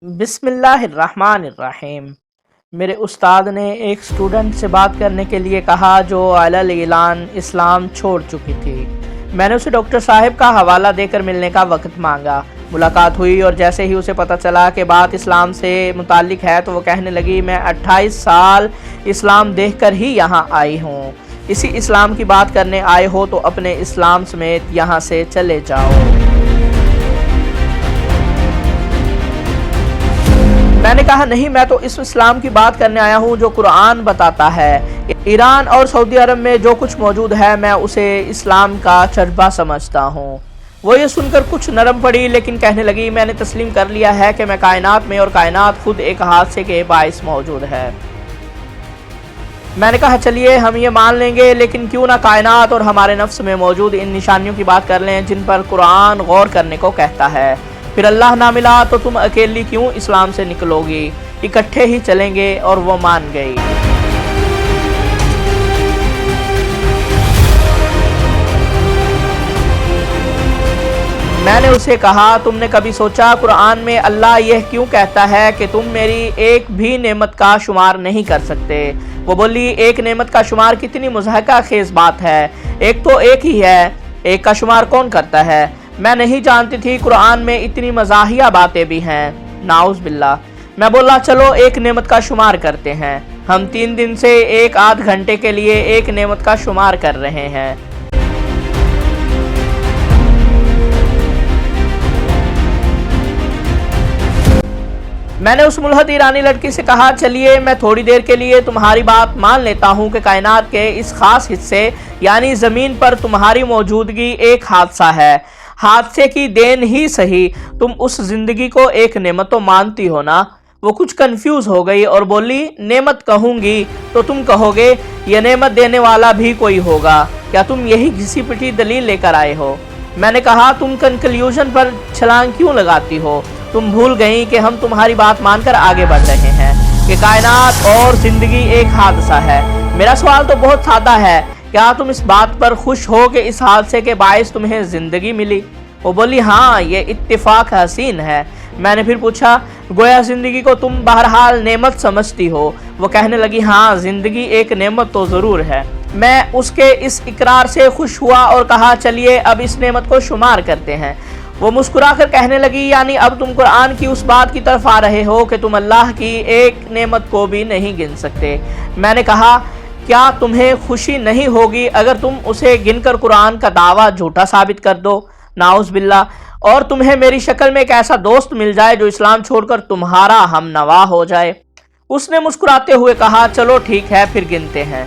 بسم اللہ الرحمن الرحیم۔ میرے استاد نے ایک اسٹوڈنٹ سے بات کرنے کے لیے کہا جو علل اعلان اسلام چھوڑ چکی تھی۔ میں نے اسے ڈاکٹر صاحب کا حوالہ دے کر ملنے کا وقت مانگا۔ ملاقات ہوئی اور جیسے ہی اسے پتہ چلا کہ بات اسلام سے متعلق ہے تو وہ کہنے لگی میں 28 سال اسلام دیکھ کر ہی یہاں آئی ہوں۔ اسی اسلام کی بات کرنے آئے ہو تو اپنے اسلام سمیت یہاں سے چلے جاؤ۔ میں نے کہا نہیں، میں تو اس اسلام کی بات کرنے آیا ہوں جو قرآن بتاتا ہے۔ ایران اور سعودی عرب میں جو کچھ موجود ہے میں اسے اسلام کا چربا سمجھتا ہوں۔ وہ یہ سن کر کچھ نرم پڑی لیکن کہنے لگی میں نے تسلیم کر لیا ہے کہ میں کائنات میں اور کائنات خود ایک حادثے کے باعث موجود ہے۔ میں نے کہا چلیے ہم یہ مان لیں گے، لیکن کیوں نہ کائنات اور ہمارے نفس میں موجود ان نشانیوں کی بات کر لیں جن پر قرآن غور کرنے کو کہتا ہے۔ پھر اللہ نہ ملا تو تم اکیلی کیوں اسلام سے نکلو گی، اکٹھے ہی چلیں گے۔ اور وہ مان گئی۔ میں نے اسے کہا تم نے کبھی سوچا قرآن میں اللہ یہ کیوں کہتا ہے کہ تم میری ایک بھی نعمت کا شمار نہیں کر سکتے؟ وہ بولی ایک نعمت کا شمار کتنی مضحکہ خیز بات ہے، ایک تو ایک ہی ہے، ایک کا شمار کون کرتا ہے؟ میں نہیں جانتی تھی قرآن میں اتنی مزاحیہ باتیں بھی ہیں، نعوذ باللہ۔ میں بولا چلو ایک نعمت کا شمار کرتے ہیں۔ ہم 3 دن سے 1 آدھ گھنٹے کے لیے ایک نعمت کا شمار کر رہے ہیں۔ میں نے اس ملحد ایرانی لڑکی سے کہا چلیے میں تھوڑی دیر کے لیے تمہاری بات مان لیتا ہوں کہ کائنات کے اس خاص حصے یعنی زمین پر تمہاری موجودگی ایک حادثہ ہے۔ حادثے کی دین ہی صحیح، تم اس زندگی کو ایک نعمت تو مانتی ہو نا؟ وہ کچھ کنفیوز ہو گئی اور بولی نعمت کہوں گی تو تم کہو گے یہ نعمت دینے والا بھی کوئی ہوگا، کیا تم یہی گھسی پٹی دلیل لے کر آئے ہو؟ میں نے کہا تم کنکلیوژن پر چھلانگ کیوں لگاتی ہو؟ تم بھول گئیں کہ ہم تمہاری بات مان کر آگے بڑھ رہے ہیں کہ کائنات اور زندگی ایک حادثہ ہے۔ میرا سوال تو بہت سادہ ہے، کیا تم اس بات پر خوش ہو کہ اس حادثے کے باعث تمہیں زندگی ملی؟ وہ بولی ہاں یہ اتفاق حسین ہے۔ میں نے پھر پوچھا گویا زندگی کو تم بہرحال نعمت سمجھتی ہو؟ وہ کہنے لگی ہاں زندگی ایک نعمت تو ضرور ہے۔ میں اس کے اس اقرار سے خوش ہوا اور کہا چلیے اب اس نعمت کو شمار کرتے ہیں۔ وہ مسکرا کر کہنے لگی یعنی اب تم قرآن کی اس بات کی طرف آ رہے ہو کہ تم اللہ کی ایک نعمت کو بھی نہیں گن سکتے۔ میں نے کہا کیا تمہیں خوشی نہیں ہوگی اگر تم اسے گن کر قرآن کا دعویٰ جھوٹا ثابت کر دو؟ نعوذ باللہ۔ اور تمہیں میری شکل میں ایک ایسا دوست مل جائے جو اسلام چھوڑ کر تمہارا ہم نوا ہو جائے۔ اس نے مسکراتے ہوئے کہا چلو ٹھیک ہے پھر گنتے ہیں۔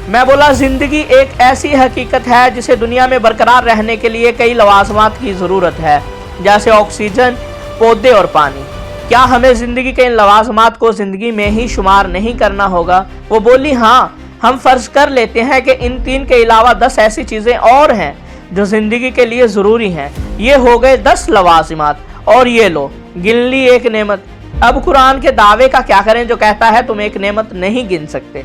میں بولا زندگی ایک ایسی حقیقت ہے جسے دنیا میں برقرار رہنے کے لیے کئی لوازمات کی ضرورت ہے، جیسے آکسیجن، پودے اور پانی۔ کیا ہمیں زندگی کے ان لوازمات کو زندگی میں ہی شمار نہیں کرنا ہوگا؟ وہ بولی ہاں، ہم فرض کر لیتے ہیں کہ ان 3 کے علاوہ 10 ایسی چیزیں اور ہیں جو زندگی کے لیے ضروری ہیں۔ یہ ہو گئے 10 لوازمات، اور یہ لو گن لی ایک نعمت۔ اب قرآن کے دعوے کا کیا کریں جو کہتا ہے تم ایک نعمت نہیں گن سکتے؟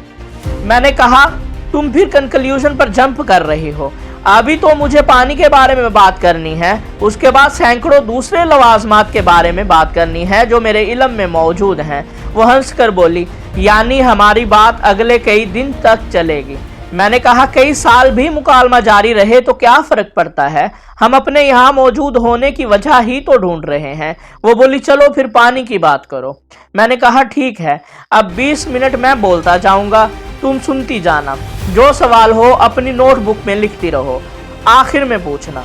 میں نے کہا تم پھر کنکلیوژن پر جمپ کر رہی ہو، ابھی تو مجھے پانی کے بارے میں بات کرنی ہے، اس کے بعد سینکڑوں دوسرے لوازمات کے بارے میں بات کرنی ہے جو میرے علم میں موجود ہیں۔ وہ ہنس کر بولی یعنی ہماری بات اگلے کئی دن تک چلے گی؟ میں نے کہا کئی سال بھی مکالمہ جاری رہے تو کیا فرق پڑتا ہے، ہم اپنے یہاں موجود ہونے کی وجہ ہی تو ڈھونڈ رہے ہیں۔ وہ بولی چلو پھر پانی کی بات کرو۔ میں نے کہا ٹھیک ہے، اب 20 منٹ میں بولتا جاؤں گا، تم سنتی جانا، جو سوال ہو اپنی نوٹ بک میں لکھتی رہو، آخر میں پوچھنا۔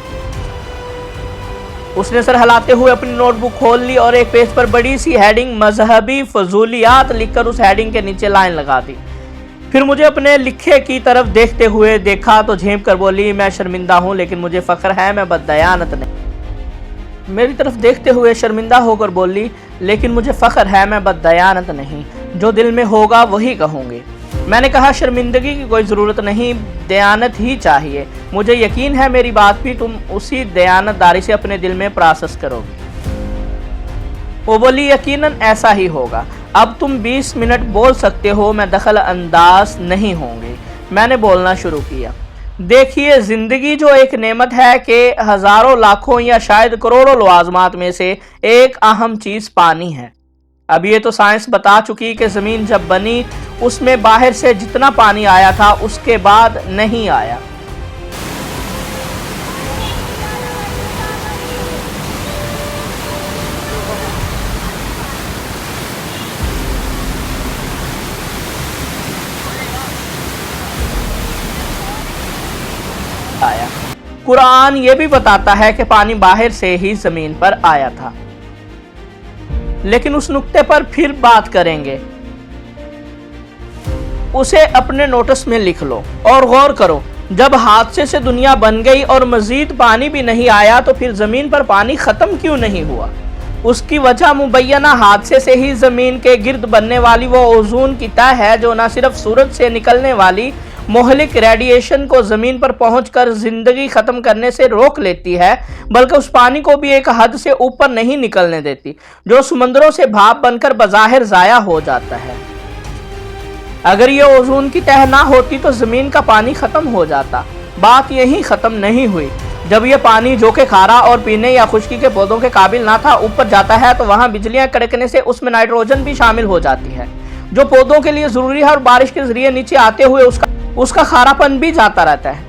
اس نے سر ہلاتے ہوئے اپنی نوٹ بک کھول لی اور ایک پیج پر بڑی سی ہیڈنگ مذہبی فضولیات لکھ کر اس ہیڈنگ کے نیچے لائن لگا دی۔ پھر مجھے اپنے لکھے کی طرف دیکھتے ہوئے دیکھا تو جھینپ کر بولی میں شرمندہ ہوں لیکن مجھے فخر ہے میں بددیانت نہیں۔ میری طرف دیکھتے ہوئے شرمندہ ہو کر بولی لیکن مجھے فخر ہے میں بددیانت نہیں، جو دل میں ہوگا وہی کہوں گی۔ میں نے کہا شرمندگی کی کوئی ضرورت نہیں، دیانت ہی چاہیے، مجھے یقین ہے میری بات بھی تم اسی دیانت داری سے اپنے دل میں پروسیس کرو گی۔ وہ بولی یقیناً ایسا ہی ہوگا، اب تم 20 منٹ بول سکتے ہو، میں دخل انداز نہیں ہوں گی۔ میں نے بولنا شروع کیا دیکھیے زندگی جو ایک نعمت ہے کہ ہزاروں لاکھوں یا شاید کروڑوں لوازمات میں سے ایک اہم چیز پانی ہے۔ اب یہ تو سائنس بتا چکی کہ زمین جب بنی اس میں باہر سے جتنا پانی آیا تھا اس کے بعد نہیں آیا۔ قرآن یہ بھی بتاتا ہے کہ پانی باہر سے ہی زمین پر آیا تھا، لیکن اس نقطے پر پھر بات کریں گے، اسے اپنے نوٹس میں لکھ لو اور غور کرو۔ جب حادثے سے دنیا بن گئی اور مزید پانی بھی نہیں آیا تو پھر زمین پر پانی ختم کیوں نہیں ہوا؟ اس کی وجہ مبینہ حادثے سے ہی زمین کے گرد بننے والی وہ اوزون کی تہ ہے جو نہ صرف سورج سے نکلنے والی مہلک ریڈیشن کو زمین پر پہنچ کر زندگی ختم کرنے سے روک لیتی ہے، بلکہ اس پانی کو بھی ایک حد سے اوپر نہیں نکلنے دیتی، جو سمندروں سے بھاپ بن کر بظاہر ضائع ہو جاتا ہے۔ اگر یہ اوزون کی تہ نہ ہوتی تو زمین کا پانی ختم ہو جاتا۔ بات یہی ختم نہیں ہوئی۔ جب یہ پانی جو کہ کھارا اور پینے یا خشکی کے پودوں کے قابل نہ تھا اوپر جاتا ہے تو وہاں بجلیاں کڑکنے سے اس میں نائٹروجن بھی شامل ہو جاتی ہے، جو پودوں کے لیے ضروری ہے، اور بارش کے ذریعے نیچے آتے ہوئے اس کا کھارا پن بھی جاتا رہتا ہے۔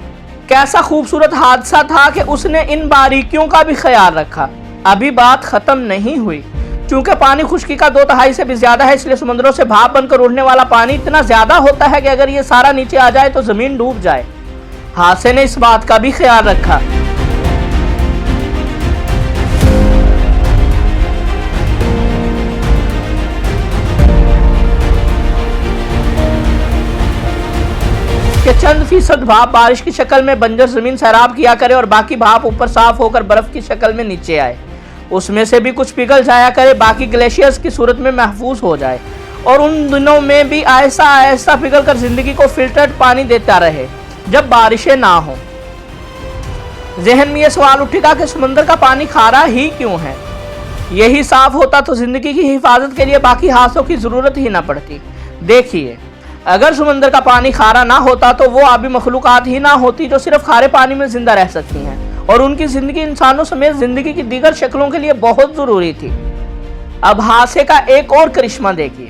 کیسا خوبصورت حادثہ تھا کہ اس نے ان باریکیوں کا بھی خیال رکھا۔ ابھی بات ختم نہیں ہوئی۔ چونکہ پانی خشکی کا 2/3 سے بھی زیادہ ہے، اس لیے سمندروں سے بھاپ بن کر اڑنے والا پانی اتنا زیادہ ہوتا ہے کہ اگر یہ سارا نیچے آ جائے تو زمین ڈوب جائے۔ حادثے نے اس بات کا بھی خیال رکھا۔ کہ چند فیصد بھاپ بارش کی شکل میں بنجر زمین سیراب کیا کرے اور باقی بھاپ اوپر صاف ہو کر برف کی شکل میں نیچے آئے، اس میں سے بھی کچھ پگھل جایا کرے، باقی گلیشیئرز کی صورت میں محفوظ ہو جائے، اور ان دنوں میں بھی آہستہ آہستہ پگھل کر زندگی کو فلٹرڈ پانی دیتا رہے جب بارشیں نہ ہوں۔ ذہن میں یہ سوال اٹھے گا کہ سمندر کا پانی کھارا ہی کیوں ہے؟ یہی صاف ہوتا تو زندگی کی حفاظت کے لیے باقی حادثوں کی ضرورت ہی نہ پڑتی۔ دیکھیے، اگر سمندر کا پانی کھارا نہ ہوتا تو وہ آبی مخلوقات ہی نہ ہوتی جو صرف کھارے پانی میں زندہ رہ سکتی ہیں، اور ان کی زندگی انسانوں سمیت زندگی کی دیگر شکلوں کے لیے بہت ضروری تھی۔ اب حادثے کا ایک اور کرشمہ دیکھیے۔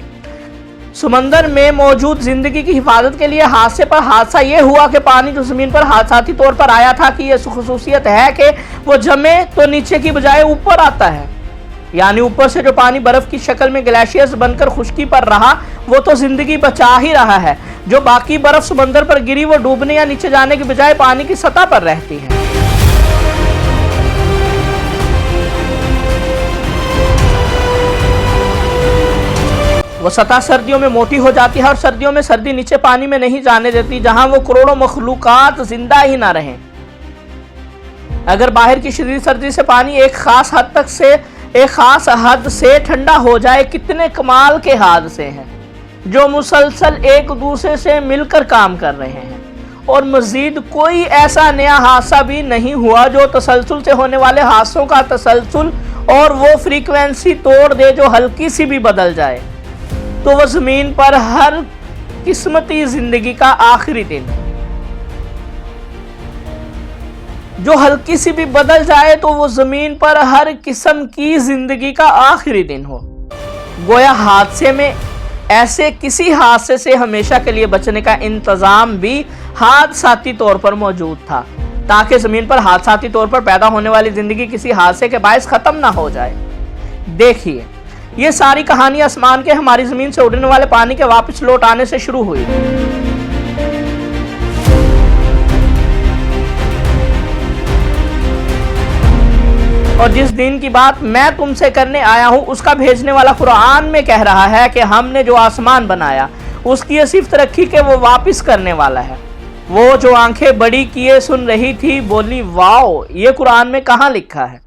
سمندر میں موجود زندگی کی حفاظت کے لیے حادثے پر حادثہ یہ ہوا کہ پانی جو زمین پر حادثاتی طور پر آیا تھا کہ یہ خصوصیت ہے کہ وہ جمے تو نیچے کی بجائے اوپر آتا ہے، یعنی اوپر سے جو پانی برف کی شکل میں گلیشیئرز بن کر خشکی پر رہا وہ تو زندگی بچا ہی رہا ہے، جو باقی برف سمندر پر گری وہ ڈوبنے یا نیچے جانے کی بجائے پانی کی سطح پر رہتی ہے۔ وہ سطح سردیوں میں موٹی ہو جاتی ہے اور سردیوں میں سردی نیچے پانی میں نہیں جانے دیتی جہاں وہ کروڑوں مخلوقات زندہ ہی نہ رہیں۔ اگر باہر کی شدید سردی سے پانی ایک خاص حد سے ٹھنڈا ہو جائے، کتنے کمال کے حادثے ہیں جو مسلسل ایک دوسرے سے مل کر کام کر رہے ہیں، اور مزید کوئی ایسا نیا حادثہ بھی نہیں ہوا جو تسلسل سے ہونے والے حادثوں کا تسلسل اور وہ فریکوینسی توڑ دے جو ہلکی سی بھی بدل جائے تو وہ زمین پر ہر قسمتی زندگی کا آخری دن ہے۔ جو ہلکی سی بھی بدل جائے تو وہ زمین پر ہر قسم کی زندگی کا آخری دن ہو۔ گویا حادثے میں ایسے کسی حادثے سے ہمیشہ کے لیے بچنے کا انتظام بھی حادثاتی طور پر موجود تھا، تاکہ زمین پر حادثاتی طور پر پیدا ہونے والی زندگی کسی حادثے کے باعث ختم نہ ہو جائے۔ دیکھیے، یہ ساری کہانی آسمان کے ہماری زمین سے اڑنے والے پانی کے واپس لوٹ آنے سے شروع ہوئی۔ اور جس دن کی بات میں تم سے کرنے آیا ہوں اس کا بھیجنے والا قرآن میں کہہ رہا ہے کہ ہم نے جو آسمان بنایا اس کی یہ صفت رکھی کہ وہ واپس کرنے والا ہے۔ وہ جو آنکھیں بڑی کیے سن رہی تھی بولی واو، یہ قرآن میں کہاں لکھا ہے؟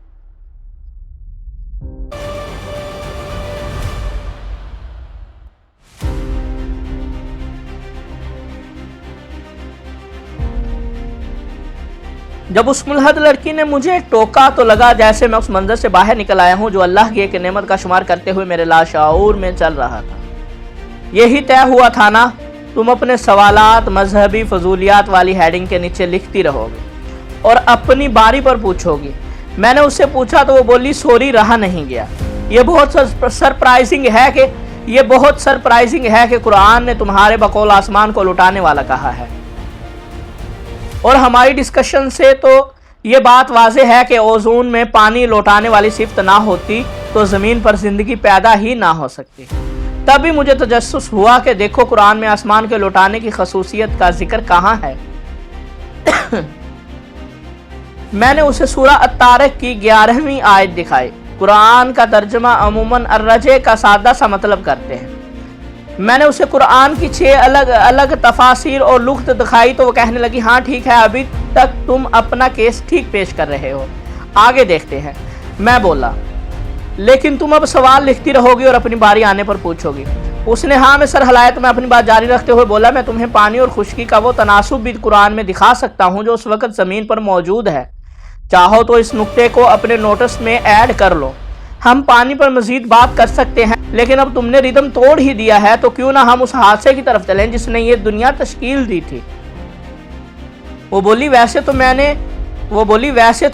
جب اس ملحد لڑکی نے مجھے ٹوکا تو لگا جیسے میں اس منظر سے باہر نکل آیا ہوں جو اللہ کی ایک نعمت کا شمار کرتے ہوئے میرے لاشعور میں چل رہا تھا۔ یہی طے ہوا تھا نا तुम अपने सवालात मजहबी फजूलियात वाली हेडिंग के नीचे लिखती रहोगी और अपनी बारी पर पूछोगी। मैंने उससे पूछा तो वो बोली सॉरी, रहा नहीं गया। ये बहुत सरप्राइजिंग है कि कुरान ने तुम्हारे बकौल आसमान को लुटाने वाला कहा है। और हमारी डिस्कशन से तो ये बात वाज़ेह है कि ओजोन में पानी लौटाने वाली सिफ्त ना होती तो ज़मीन पर ज़िंदगी पैदा ही ना हो सकती। तभी मुझे तजस्सुस हुआ कि देखो कुरान में आसमान के लौटाने की खसूसियत का जिक्र कहाँ है। मैंने उसे सूरह अत-तारिक की 11वीं आयत दिखाई। कुरान का तर्जमा अमूमन अर्रजे का सादा सा मतलब करते हैं। मैंने उसे कुरान की 6 अलग अलग तफासिर और लुग़त दिखाई तो वो कहने लगी हाँ ठीक है, अभी तक तुम अपना केस ठीक पेश कर रहे हो, आगे देखते हैं। मैं बोला लेकिन तुम अब सवाल लिखती रहोगी और अपनी बारी आने पर पूछोगी। उसने हाँ में सर हिलाया तो मैं अपनी बात जारी रखते हुए बोला मैं तुम्हें पानी और खुश्की का वो तनासुब भी कुरान में दिखा सकता हूँ जो उस वक़्त ज़मीन पर मौजूद है। चाहो तो इस नुक्ते को अपने नोटिस में ऐड कर लो। हम पानी पर मज़ीद बात कर सकते हैं, लेकिन अब तुमने रिदम तोड़ ही दिया है तो क्यों ना हम उस हादसे की तरफ चलें जिसने ये दुनिया तश्कील दी थी। वो बोली वैसे तो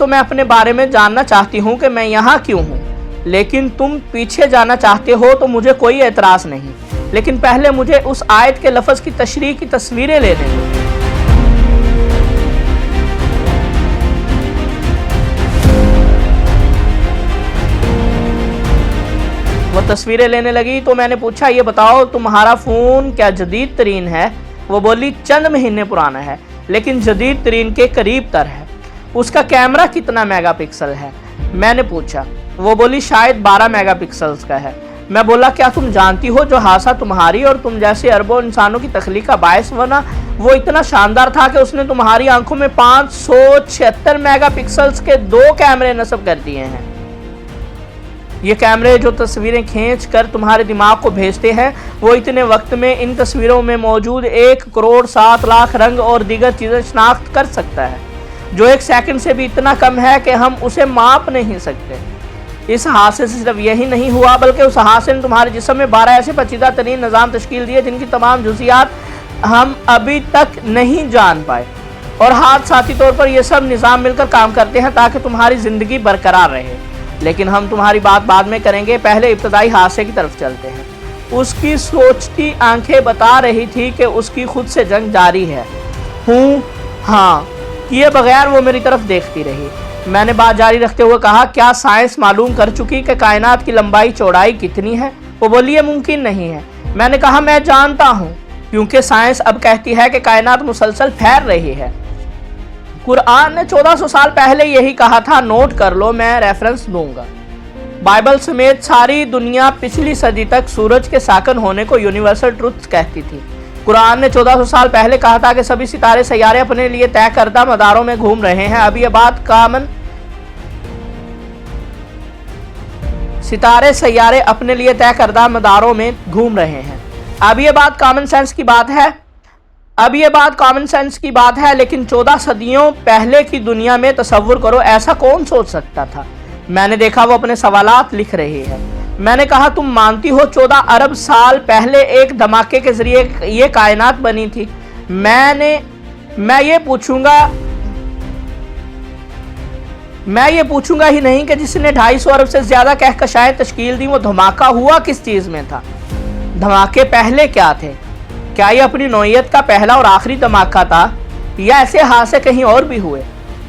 मैं अपने बारे में जानना चाहती हूँ कि मैं यहाँ क्यों हूँ, लेकिन तुम पीछे जाना चाहते हो तो मुझे कोई एतराज़ नहीं, लेकिन पहले मुझे उस आयत के लफ्ज़ की तशरीह की तस्वीरें लेने दो। वो तस्वीरें लेने लगी तो मैंने पूछा ये बताओ तुम्हारा फ़ोन क्या जदीद तरीन है। वो बोली चंद महीने पुराना है लेकिन जदीद तरीन के करीब तर है। उसका कैमरा कितना मेगापिक्सल है, मैंने पूछा। वो बोली शायद 12 मेगापिक्सल्स का है। मैं बोला क्या तुम जानती हो जो हादसा तुम्हारी और तुम जैसे अरबों इंसानों की तख्लीक का बायस बना वो इतना शानदार था कि उसने तुम्हारी आंखों में 576 मेगापिक्सल्स के 2 कैमरे नस्ब कर दिए हैं। ये कैमरे जो तस्वीरें खींच कर तुम्हारे दिमाग को भेजते हैं वो इतने वक्त में इन तस्वीरों में मौजूद 1 करोड़ 7 लाख रंग और दीगर चीज़ें शनाख्त कर सकता है, जो 1 सेकंड से भी इतना कम है कि हम उसे माप नहीं सकते। इस हादसे से सिर्फ यही नहीं हुआ बल्कि उस हादसे ने तुम्हारे जिस्म में 12 ऐसे पेचीदा तरीन निज़ाम तश्कील दिए जिनकी तमाम जुज़ियात हम अभी तक नहीं जान पाए, और हादसाती तौर पर ये सब निज़ाम मिलकर काम करते हैं ताकि तुम्हारी ज़िंदगी बरकरार रहे। लेकिन हम तुम्हारी बात बाद में करेंगे, पहले इब्तदाई हादसे की तरफ चलते हैं। उसकी सोचती आंखें बता रही थी कि उसकी खुद से जंग जारी है। हाँ किए बगैर वो मेरी तरफ देखती रही। मैंने बात जारी रखते हुए कहा क्या साइंस मालूम कर चुकी कि कायनात की लंबाई चौड़ाई कितनी है। वो बोली ये मुमकिन नहीं है। मैंने कहा मैं जानता हूँ, क्योंकि साइंस अब कहती है कि कायनात मुसलसल फैल रही है। कुरान ने 1400 साल पहले यही कहा था, नोट कर लो, मैं रेफरेंस दूंगा। बाइबल समेत सारी दुनिया पिछली सदी तक सूरज के साकन होने को यूनिवर्सल ट्रुथ कहती थी। कुरान ने 1400 साल पहले कहा था कि सभी सितारे सैयारे अपने लिए तय करदा मदारों में घूम रहे हैं। अब ये बात सितारे सैयारे अपने लिए तय करदा मदारों में घूम रहे हैं। अब ये बात कॉमन सेंस की बात है, लेकिन 14 सदियों पहले की दुनिया में तसव्वुर करो, ऐसा कौन सोच सकता था। मैंने देखा वो अपने सवालात लिख रही है। मैंने कहा तुम मानती हो 14 अरब साल पहले एक धमाके के जरिए ये कायनात बनी थी। मैं ये पूछूंगा ही नहीं कि जिसने 250 अरब से ज्यादा कहकशाएं तश्कील दी वो धमाका हुआ किस चीज में था। धमाके पहले क्या थे? क्या ये अपनी नौइयत का पहला और आखिरी धमाका था या ऐसे हादसे कहीं और भी हुए?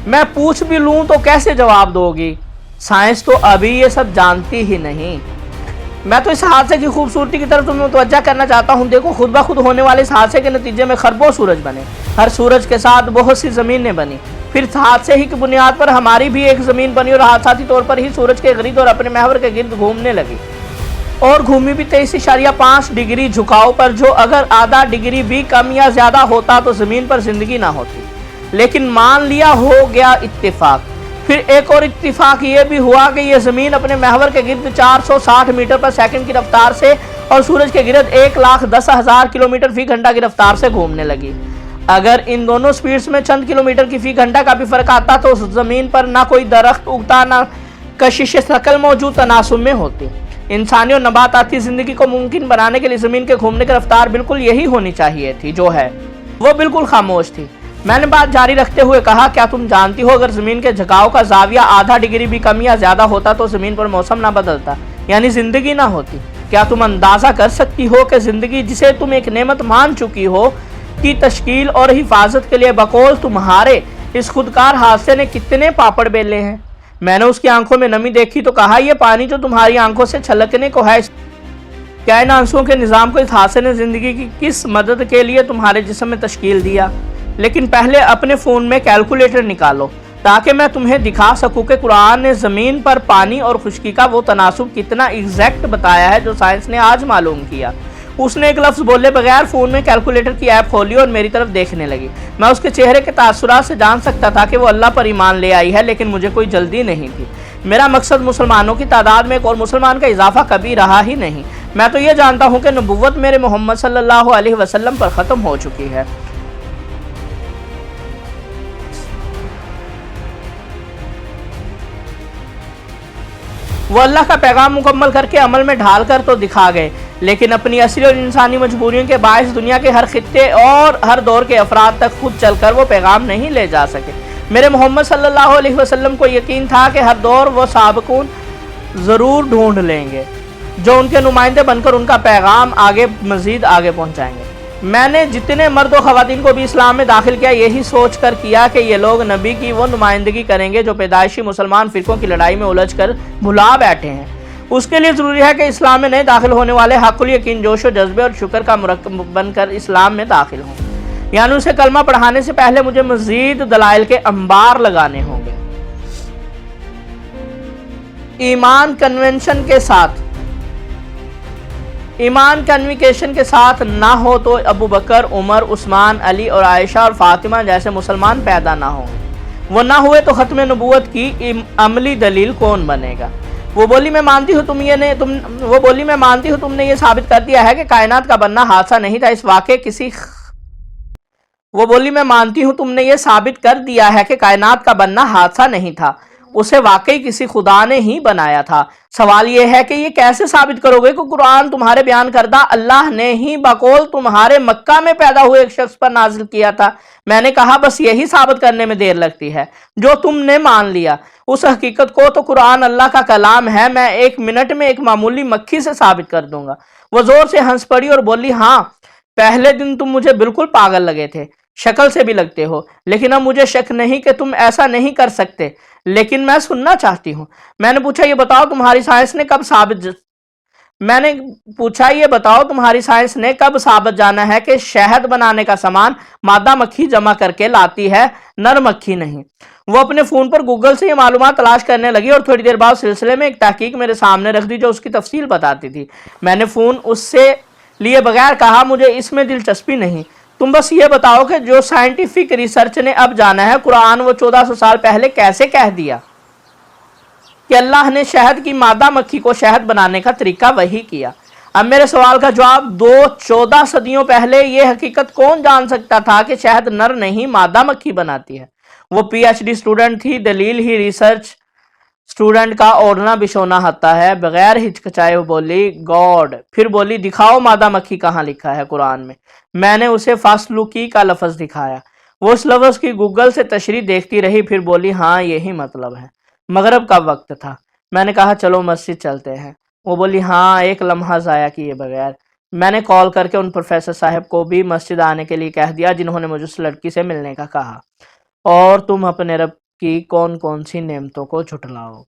मैं पूछ भी लूं तो कैसे जवाब दोगी? साइंस तो अभी ये सब जानती ही नहीं। मैं तो इस हादसे की खूबसूरती की तरफ तुम्हें मुतवज्जा करना चाहता हूँ। देखो खुद ब खुद होने वाले इस हादसे के नतीजे में खरबों सूरज बने, हर सूरज के साथ बहुत सी ज़मीनें बनी, फिर हादसे ही की बुनियाद पर हमारी भी एक ज़मीन बनी और हादसाती तौर पर ही सूरज के गिर्द और अपने महवर के गिर्द घूमने लगी, और घूमी भी 23.5 डिग्री झुकाव पर, जो अगर आधा डिग्री भी कम या ज़्यादा होता तो ज़मीन पर ज़िंदगी ना होती। लेकिन मान लिया हो गया इत्तेफाक। फिर एक और इत्तेफाक ये भी हुआ कि ये ज़मीन अपने महवर के गिर्द 460 मीटर पर सेकंड की रफ्तार से और सूरज के गिर्द 1,10,000 किलोमीटर फी घंटा की रफ्तार से घूमने लगी। अगर इन दोनों स्पीड्स में चंद किलोमीटर की फी घंटा का भी फ़र्क आता तो उस ज़मीन पर ना कोई दरख्त उगता, ना कशिश शकल मौजूद तनासुब में होती। इंसानी और नबाताती ज़िंदगी को मुमकिन बनाने के लिए ज़मीन के घूमने की रफ्तार बिल्कुल यही होनी चाहिए थी जो है। वो बिल्कुल खामोश थी। मैंने बात जारी रखते हुए कहा, क्या तुम जानती हो अगर ज़मीन के झुकाव का ज़ाविया आधा डिग्री भी कम या ज़्यादा होता तो ज़मीन पर मौसम ना बदलता, यानी ज़िंदगी ना होती। क्या तुम अंदाज़ा कर सकती हो कि ज़िंदगी जिसे तुम एक नेमत मान चुकी हो की तश्कील और हिफाजत के लिए बकौल तुम्हारे इस खुदकार हादसे ने कितने पापड़ बेले हैं। मैंने उसकी आंखों में नमी देखी तो कहा, यह पानी जो तुम्हारी आंखों से छलकने को है, क्या इन आंसुओं के निज़ाम को इस हादसे ने ज़िंदगी की किस मदद के लिए तुम्हारे जिस्म में तश्कील दिया। लेकिन पहले अपने फ़ोन में कैलकुलेटर निकालो ताकि मैं तुम्हें दिखा सकूं कि कुरान ने ज़मीन पर पानी और खुश्की का वो तनासुब कितना एग्जैक्ट बताया है जो साइंस ने आज मालूम किया। उसने एक लफ्ज़ बोले बगैर फ़ोन में कैलकुलेटर की ऐप खोली और मेरी तरफ देखने लगी। मैं उसके चेहरे के तासुरात से जान सकता था कि वो अल्लाह पर ईमान ले आई है, लेकिन मुझे कोई जल्दी नहीं थी। मेरा मकसद मुसलमानों की तादाद में एक और मुसलमान का इजाफा कभी रहा ही नहीं। मैं तो ये जानता हूँ कि नबुव्वत मेरे मोहम्मद सल्लल्लाहु अलैहि वसल्लम पर ख़त्म हो चुकी है। वो अल्लाह का पैगाम मुकम्मल करके अमल में ढाल कर तो दिखा गए, लेकिन अपनी असली और इंसानी मजबूरियों के बायस दुनिया के हर खित्ते और हर दौर के अफराद तक खुद चलकर वो पैगाम नहीं ले जा सके। मेरे मोहम्मद सल्लल्लाहु अलैहि वसल्लम को यकीन था कि हर दौर वो साबिकून ज़रूर ढूंढ लेंगे जो उनके नुमाइंदे बनकर उनका पैगाम मज़ीद आगे पहुँचाएंगे। मैंने जितने मर्द और ख़वातीन को भी इस्लाम में दाखिल किया यही सोच कर किया कि ये लोग नबी की वो नुमाइंदगी करेंगे जो पैदाइशी मुसलमान फ़िरक़ों की लड़ाई में उलझ कर भुला बैठे हैं। उसके लिए ज़रूरी है कि इस्लाम में नए दाखिल होने वाले हक़ुल यकीन, जोश व जज्बे और शुक्र का मुरक्कब बनकर इस्लाम में दाखिल हों, यानी उसे कलमा पढ़ाने से पहले मुझे मज़ीद दलाइल के अंबार लगाने होंगे। ईमान कन्विकेशन के साथ ना हो तो अबू बकर, उमर, उस्मान, अली और आयशा और फातिमा जैसे मुसलमान पैदा ना हों। वो ना हुए तो ख़त्म नबूवत की अमली दलील कौन बनेगा। वो बोली मैं मानती हूँ तुमने ये साबित कर दिया है कि कायनात का बनना हादसा नहीं था। तुमने ये साबित कर दिया है कि कायनात का बनना हादसा नहीं था, उसे वाकई किसी खुदा ने ही बनाया था। सवाल यह है कि ये कैसे साबित करोगे कि कुरान तुम्हारे बयान करदा अल्लाह ने ही बकौल तुम्हारे मक्का में पैदा हुए एक शख्स पर नाजिल किया था। मैंने कहा बस यही साबित करने में देर लगती है जो तुमने मान लिया। उस हकीकत को तो कुरान अल्लाह का कलाम है, मैं 1 मिनट में एक मामूली मक्खी से साबित कर दूंगा। वो जोर से हंस पड़ी और बोली, हाँ पहले दिन तुम मुझे बिल्कुल पागल लगे थे, शक्ल से भी लगते हो, लेकिन अब मुझे शक नहीं कि तुम ऐसा नहीं कर सकते, लेकिन मैं सुनना चाहती हूँ। मैंने पूछा ये बताओ तुम्हारी साइंस ने कब साबित जाना है कि शहद बनाने का सामान मादा मक्खी जमा करके लाती है, नर मक्खी नहीं। वो अपने फ़ोन पर गूगल से ये मालूमात तलाश करने लगी और थोड़ी देर बाद सिलसिले में एक तहकीक मेरे सामने रख दी जो उसकी तफसील बताती थी। मैंने फ़ोन उससे लिए बगैर कहा, मुझे इसमें दिलचस्पी नहीं, तुम बस ये बताओ कि जो साइंटिफिक रिसर्च ने अब जाना है, कुरान वो 1400 साल पहले कैसे कह दिया कि अल्लाह ने शहद की मादा मक्खी को शहद बनाने का तरीका वही किया। अब मेरे सवाल का जवाब दो, 14 सदियों पहले ये हकीकत कौन जान सकता था कि शहद नर नहीं मादा मक्खी बनाती है। वो PhD स्टूडेंट थी, दलील ही रिसर्च स्टूडेंट का ओढ़ना बिछोना होता है। बगैर हिचकिचाए वो बोली गॉड, फिर बोली दिखाओ मादा मक्खी कहाँ लिखा है कुरान में। मैंने उसे फासलुकी का लफ्ज़ दिखाया। वो उस लफ्ज़ की गूगल से तशरीह देखती रही, फिर बोली हाँ यही मतलब है। मगरिब का वक्त था। मैंने कहा चलो मस्जिद चलते हैं। वो बोली हाँ, एक लम्हा ज़ाया किए बगैर। मैंने कॉल करके उन प्रोफेसर साहब को भी मस्जिद आने के लिए कह दिया जिन्होंने मुझे उस लड़की से मिलने का कहा, और तुम अपने रब की कौन कौन सी नेमतों को झुटलाओ।